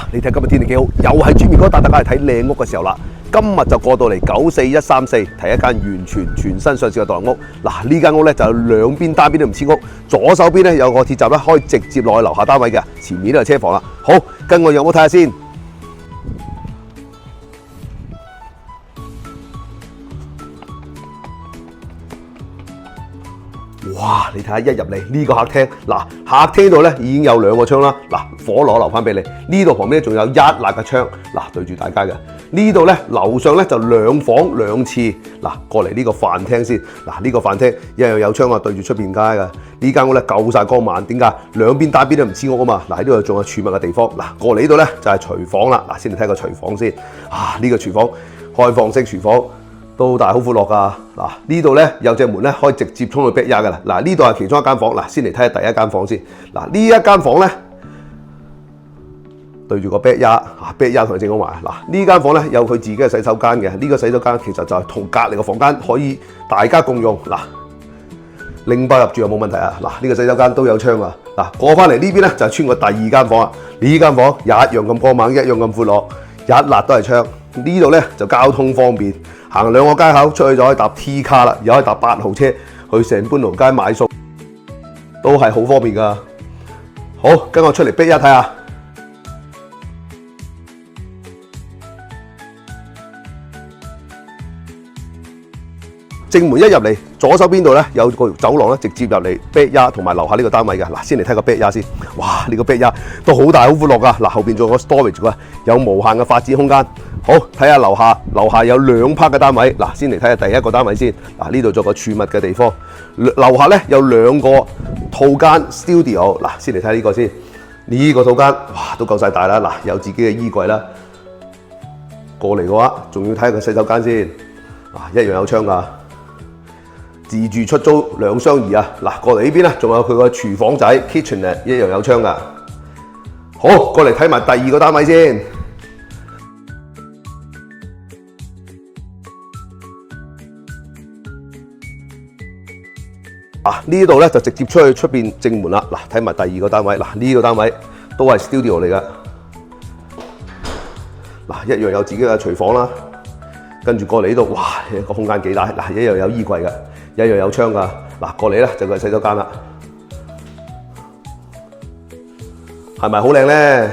你睇今日天氣幾好，又係專門哥帶大家嚟睇靚屋嘅時候啦。今日就過到嚟94134，睇一間完全全新上市嘅獨立屋。嗱，呢間屋咧就有兩邊單邊都唔似屋，左手邊咧有個鐵閘咧，可以直接落去樓下單位嘅，前面都係車房啦。好，跟我入屋睇下先。哇！你睇下一入嚟呢個客廳，嗱客廳度咧已經有兩個窗啦，嗱火爐留翻俾你。呢度旁邊仲有一辣嘅窗，嗱對住大家嘅。呢度咧樓上咧就兩房兩廁，嗱過嚟呢個飯廳先，嗱呢個飯廳一樣有窗啊，對住出邊街嘅。呢間屋咧夠晒光猛，點解？兩邊單邊都唔似屋啊嘛。嗱喺呢度仲有儲物嘅地方，嗱過嚟呢度咧就係廚房啦。嗱先嚟睇個廚房先，呢個廚房開放式廚房。都大好闊落㗎，嗱呢度咧有隻門咧可以直接衝去 backyard 㗎啦。嗱呢度係其中一間房，嗱先嚟睇下第一間房先。嗱呢一間房咧對住個 backyard 同你正講埋。嗱呢間房咧有佢自己嘅洗手間嘅，呢個洗手間其實就係同隔離個房間可以大家共用。嗱拎包入住又冇問題啊。嗱呢個洗手間都有窗啊。嗱過翻嚟呢邊咧就係穿過第二間房啊。呢間房一樣咁光猛，一樣咁闊落，一辣都係窗。呢度咧就交通方便。行兩個街口出去就可以搭 T 卡啦，又可以搭8號車去成般奴街買餸，都係好方便噶。好，跟我出嚟逼一睇下。正門一入嚟，左手邊度咧有個走廊咧，直接入嚟 backyard 同埋樓下呢個單位嘅。嗱，先嚟睇個 backyard先。哇，呢個 backyard 都好大好闊落噶。嗱，後邊仲有個 storage 㗎，有無限嘅發展空間。好，睇下樓下有兩 part 嘅單位。嗱，先嚟睇下第一個單位先。嗱，呢度做個儲物嘅地方。樓下咧有兩個套間 studio。嗱，先嚟睇呢個先。呢個套間哇都夠晒大啦。嗱，有自己嘅衣櫃啦。過嚟嘅話，仲要睇下個洗手間先。一樣有窗㗎。自住出租兩相宜啊！嗱，過嚟呢邊咧，仲有佢個廚房仔 kitchen 一樣有窗㗎。好，過嚟睇埋第二個單位先。呢度咧就直接出去出邊正門啦。嗱，睇埋第二個單位。嗱，呢個單位都係 studio 嚟㗎。嗱，一樣有自己嘅廚房啦。跟住過嚟呢度，哇，個空間幾大。嗱，一樣有衣櫃㗎。一樣有窗㗎，嗱過嚟咧就係洗手間啦，係咪好靚咧？